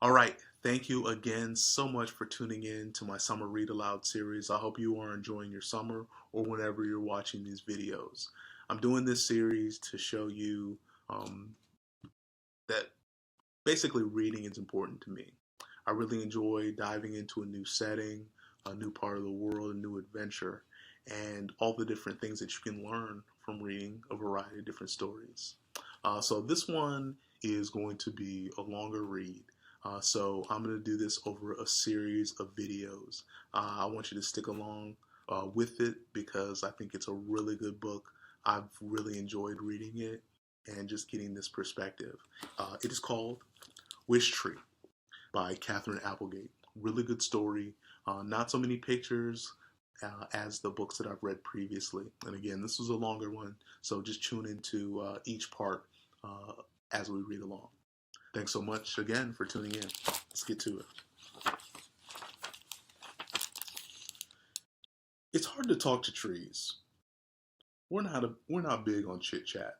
All right. Thank you again so much for tuning in to my summer read aloud series. I hope you are enjoying your summer or whenever you're watching these videos. I'm doing this series to show you um, that basically reading is important to me. I really enjoy diving into a new setting, a new part of the world, a new adventure, and all the different things that you can learn from reading a variety of different stories. So this one is going to be a longer read. So I'm going to do this over a series of videos. I want you to stick along with it because I think it's a really good book. I've really enjoyed reading it and just getting this perspective. It is called Wishtree by Catherine Applegate. Really good story. Not so many pictures as the books that I've read previously. And again, this was a longer one, so just tune into each part uh, as we read along. Thanks so much again for tuning in. Let's get to it. It's hard to talk to trees. We're not big on chit chat.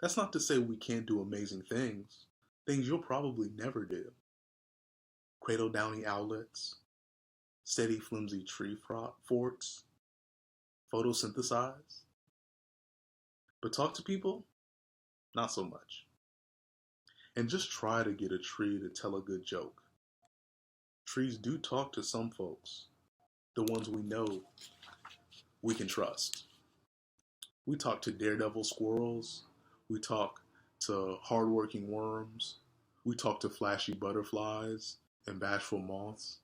That's not to say we can't do amazing things you'll probably never do. Cradle downy owlets, steady flimsy tree forts, photosynthesize. But talk to people? Not so much. And just try to get a tree to tell a good joke. Trees do talk to some folks, the ones we know we can trust. We talk to daredevil squirrels. We talk to hardworking worms. We talk to flashy butterflies and bashful moths.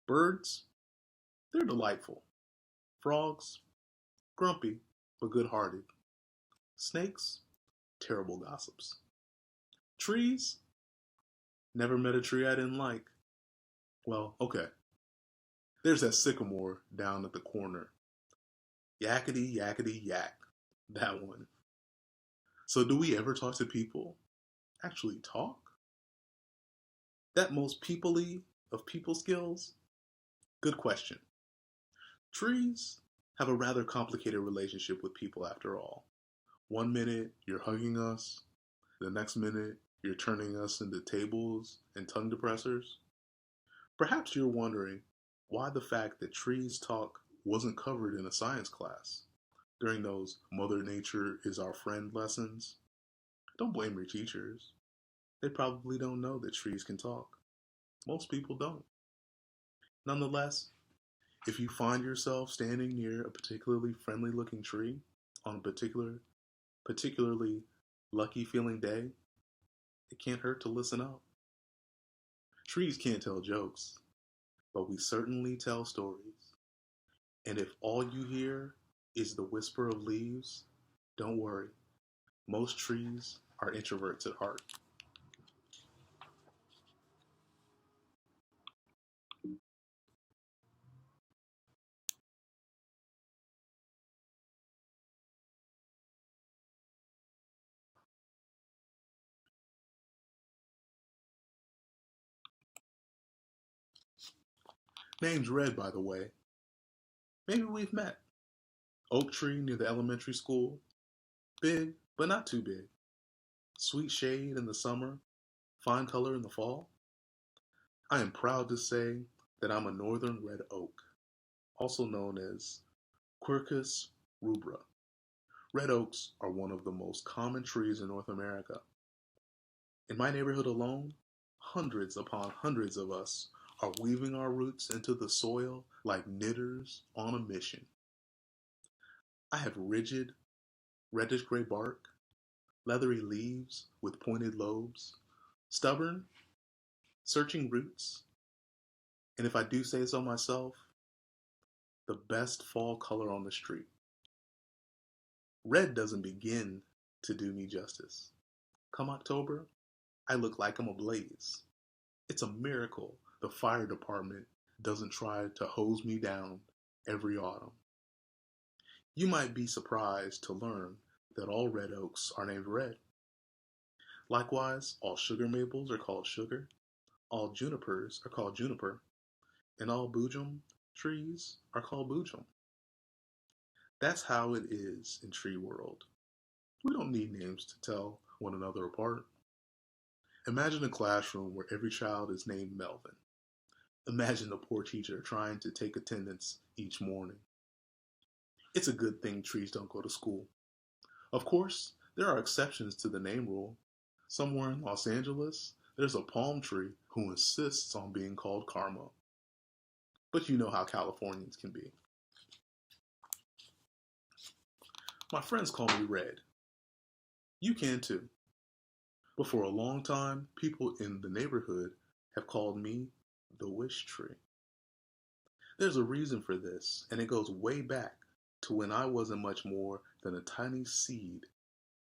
Birds, they're delightful. Frogs, grumpy but good-hearted. Snakes, terrible gossips. Trees, never met a tree I didn't like. Well, okay. There's that sycamore down at the corner. Yakety, yakety, yak. That one. So do we ever talk to people? Actually talk? That most people-y of people skills? Good question. Trees have a rather complicated relationship with people after all. One minute you're hugging us, the next minute you're turning us into tables and tongue depressors. Perhaps you're wondering why the fact that trees talk wasn't covered in a science class during those Mother Nature is our friend lessons. Don't blame your teachers. They probably don't know that trees can talk. Most people don't. Nonetheless, if you find yourself standing near a particularly friendly looking tree on a particularly lucky feeling day, it can't hurt to listen up. Trees can't tell jokes, but we certainly tell stories. And if all you hear is the whisper of leaves, don't worry. Most trees are introverts at heart. Name's Red, by the way. Maybe we've met. Oak tree near the elementary school. Big, but not too big. Sweet shade in the summer, fine color in the fall. I am proud to say that I'm a northern red oak, also known as Quercus rubra. Red oaks are one of the most common trees in North America. In my neighborhood alone, hundreds upon hundreds of us are weaving our roots into the soil like knitters on a mission. I have rigid, reddish gray bark, leathery leaves with pointed lobes, stubborn, searching roots, and if I do say so myself, the best fall color on the street. Red doesn't begin to do me justice. Come October, I look like I'm ablaze. It's a miracle the fire department doesn't try to hose me down every autumn. You might be surprised to learn that all red oaks are named Red. Likewise, all sugar maples are called Sugar, all junipers are called Juniper, and all boojum trees are called Boojum. That's how it is in tree world. We don't need names to tell one another apart. Imagine a classroom where every child is named Melvin. Imagine the poor teacher trying to take attendance each morning. It's a good thing trees don't go to school. Of course, there are exceptions to the name rule. Somewhere in Los Angeles, there's a palm tree who insists on being called Karma. But you know how Californians can be. My friends call me Red. You can too. But for a long time, people in the neighborhood have called me the Wishtree. There's a reason for this, and it goes way back to when I wasn't much more than a tiny seed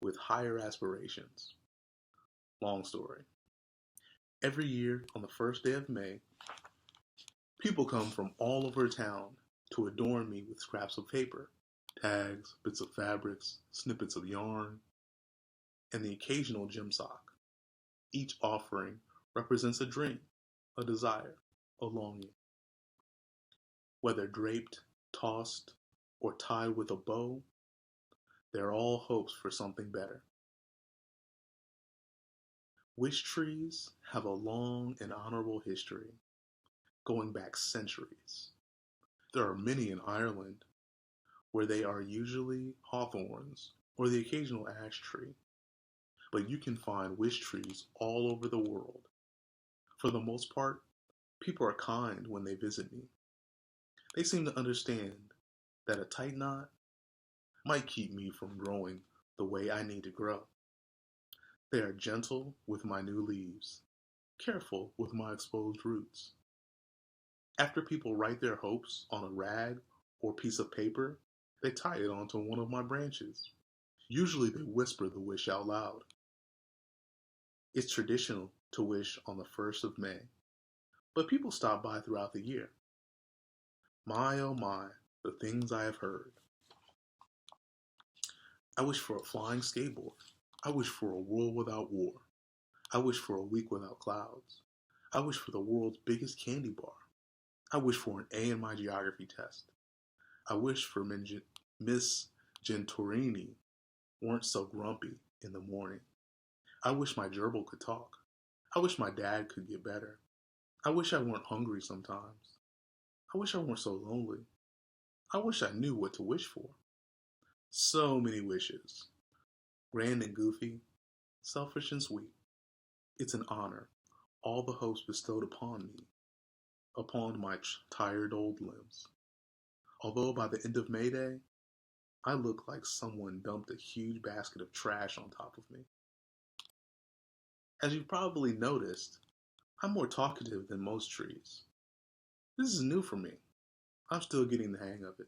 with higher aspirations. Long story. Every year on the first day of May, people come from all over town to adorn me with scraps of paper, tags, bits of fabrics, snippets of yarn, and the occasional gym sock. Each offering represents a dream, a desire, a longing. Whether draped, tossed, or tied with a bow, they're all hopes for something better. Wish trees have a long and honorable history, going back centuries. There are many in Ireland where they are usually hawthorns or the occasional ash tree, but you can find wish trees all over the world. For the most part, people are kind when they visit me. They seem to understand that a tight knot might keep me from growing the way I need to grow. They are gentle with my new leaves, careful with my exposed roots. After people write their hopes on a rag or piece of paper, they tie it onto one of my branches. Usually they whisper the wish out loud. It's traditional to wish on the 1st of May, but people stop by throughout the year. My oh my, the things I have heard. I wish for a flying skateboard. I wish for a world without war. I wish for a week without clouds. I wish for the world's biggest candy bar. I wish for an A in my geography test. I wish for Miss Gentorini weren't so grumpy in the morning. I wish my gerbil could talk. I wish my dad could get better. I wish I weren't hungry sometimes. I wish I weren't so lonely. I wish I knew what to wish for. So many wishes. Grand and goofy, selfish and sweet. It's an honor, all the hopes bestowed upon me, upon my tired old limbs. Although by the end of May Day, I look like someone dumped a huge basket of trash on top of me. As you've probably noticed, I'm more talkative than most trees. This is new for me. I'm still getting the hang of it.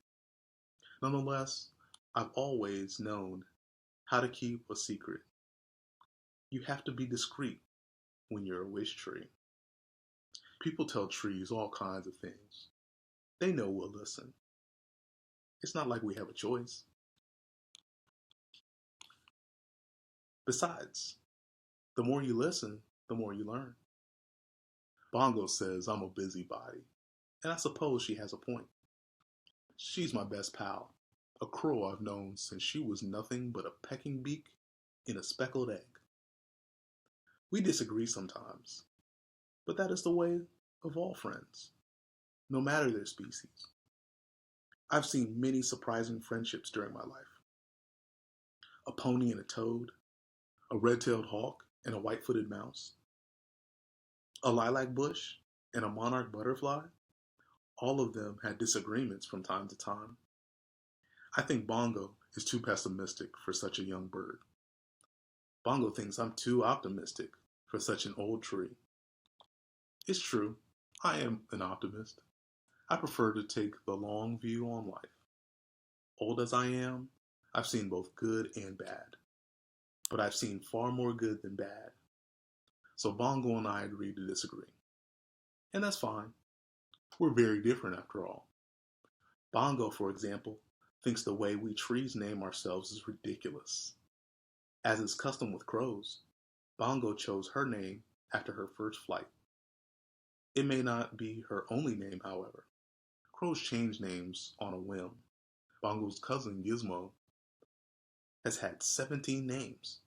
Nonetheless, I've always known how to keep a secret. You have to be discreet when you're a wish tree. People tell trees all kinds of things. They know we'll listen. It's not like we have a choice. Besides, the more you listen, the more you learn. Bongo says I'm a busybody, and I suppose she has a point. She's my best pal, a crow I've known since she was nothing but a pecking beak in a speckled egg. We disagree sometimes, but that is the way of all friends, no matter their species. I've seen many surprising friendships during my life. A pony and a toad, a red-tailed hawk and a white-footed mouse, a lilac bush and a monarch butterfly. All of them had disagreements from time to time. I think Bongo is too pessimistic for such a young bird. Bongo thinks I'm too optimistic for such an old tree. It's true, I am an optimist. I prefer to take the long view on life. Old as I am, I've seen both good and bad. But I've seen far more good than bad. So Bongo and I agreed to disagree. And that's fine. We're very different after all. Bongo, for example, thinks the way we trees name ourselves is ridiculous. As is custom with crows, Bongo chose her name after her first flight. It may not be her only name, however. Crows change names on a whim. Bongo's cousin, Gizmo, has had 17 names.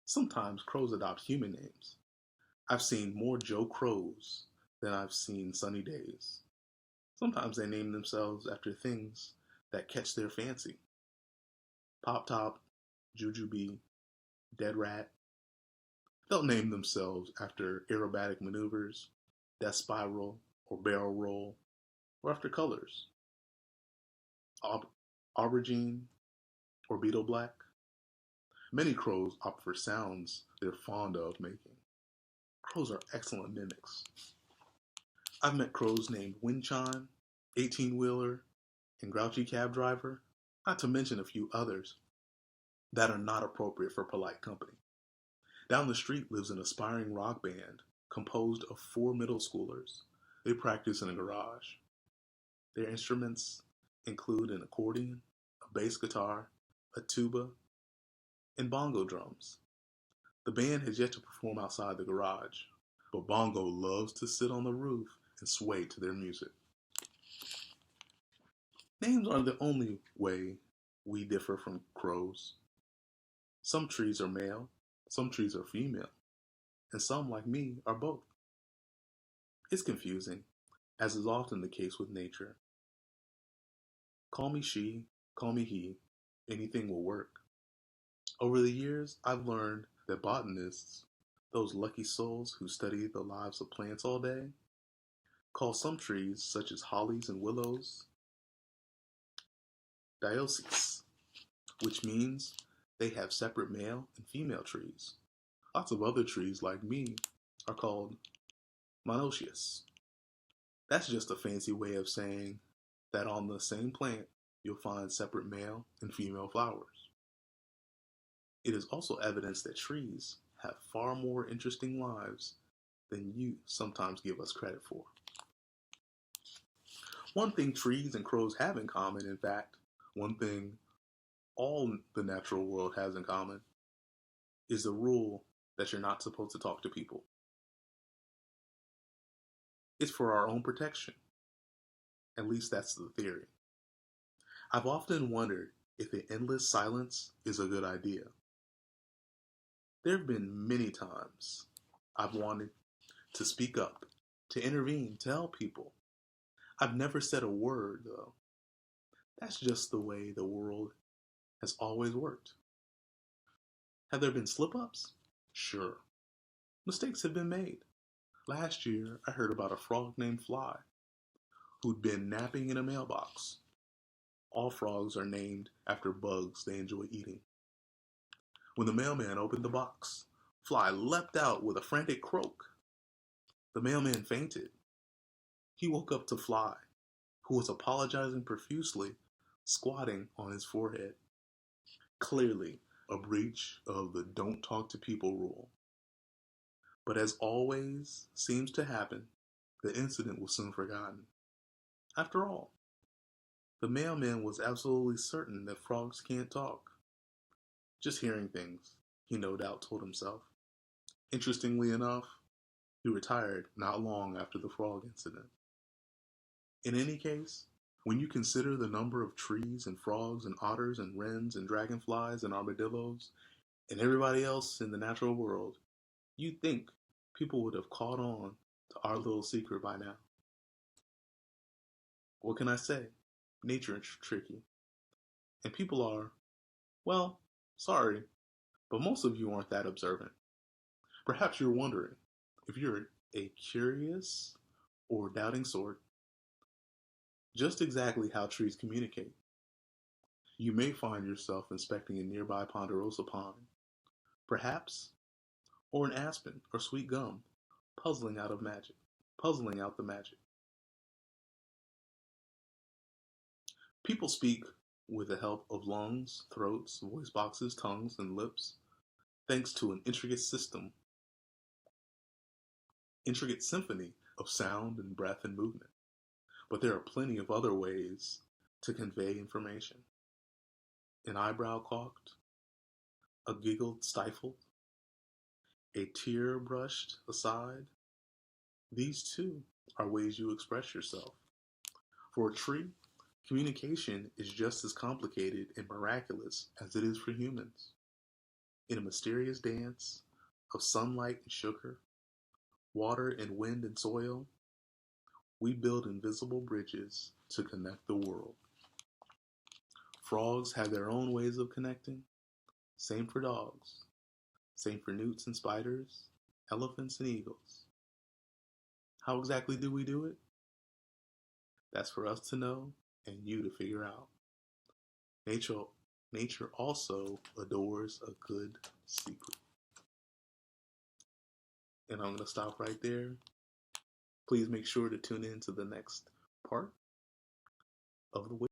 Sometimes crows adopt human names. I've seen more Joe Crows than I've seen sunny days. Sometimes they name themselves after things that catch their fancy. Pop Top, Jujubee, Dead Rat. They'll name themselves after aerobatic maneuvers, death spiral, or barrel roll, or after colors, aubergine or beetle black. Many crows opt for sounds they're fond of making. Crows are excellent mimics. I've met crows named Wind Chime, 18-wheeler, and Grouchy Cab Driver, not to mention a few others that are not appropriate for polite company. Down the street lives an aspiring rock band composed of 4 middle schoolers. They practice in a garage. Their instruments include an accordion, a bass guitar, a tuba, and bongo drums. The band has yet to perform outside the garage, but Bongo loves to sit on the roof and sway to their music. Names aren't the only way we differ from crows. Some trees are male, some trees are female, and some, like me, are both. It's confusing, as is often the case with nature. Call me she, call me he, anything will work. Over the years, I've learned that botanists, those lucky souls who study the lives of plants all day, call some trees, such as hollies and willows, dioecious, which means they have separate male and female trees. Lots of other trees, like me, are called monoecious. That's just a fancy way of saying that on the same plant, you'll find separate male and female flowers. It is also evidence that trees have far more interesting lives than you sometimes give us credit for. One thing trees and crows have in common, in fact, one thing all the natural world has in common, is the rule that you're not supposed to talk to people. It's for our own protection. At least that's the theory. I've often wondered if an endless silence is a good idea. There have been many times I've wanted to speak up, to intervene, to help people. I've never said a word, though. That's just the way the world has always worked. Have there been slip-ups? Sure. Mistakes have been made. Last year, I heard about a frog named Fly who'd been napping in a mailbox. All frogs are named after bugs they enjoy eating. When the mailman opened the box, Fly leapt out with a frantic croak. The mailman fainted. He woke up to Fly, who was apologizing profusely, squatting on his forehead. Clearly, a breach of the don't talk to people rule. But as always seems to happen, the incident was soon forgotten. After all, the mailman was absolutely certain that frogs can't talk. Just hearing things, he no doubt told himself. Interestingly enough, he retired not long after the frog incident. In any case, when you consider the number of trees and frogs and otters and wrens and dragonflies and armadillos and everybody else in the natural world, you'd think people would have caught on to our little secret by now. What can I say? Nature is tricky. And people are, well, sorry, but most of you aren't that observant. Perhaps you're wondering, if you're a curious or doubting sort, just exactly how trees communicate. You may find yourself inspecting a nearby ponderosa pine, perhaps, or an aspen or sweet gum, puzzling out the magic. People speak with the help of lungs, throats, voice boxes, tongues, and lips, thanks to an intricate symphony of sound and breath and movement. But there are plenty of other ways to convey information. An eyebrow cocked, a giggle stifled, a tear brushed aside. These too are ways you express yourself. For a tree, communication is just as complicated and miraculous as it is for humans. In a mysterious dance of sunlight and sugar, water and wind and soil, we build invisible bridges to connect the world. Frogs have their own ways of connecting. Same for dogs. Same for newts and spiders, elephants and eagles. How exactly do we do it? That's for us to know and you to figure out. Nature, nature also adores a good secret. And I'm going to stop right there. Please make sure to tune in to the next part of the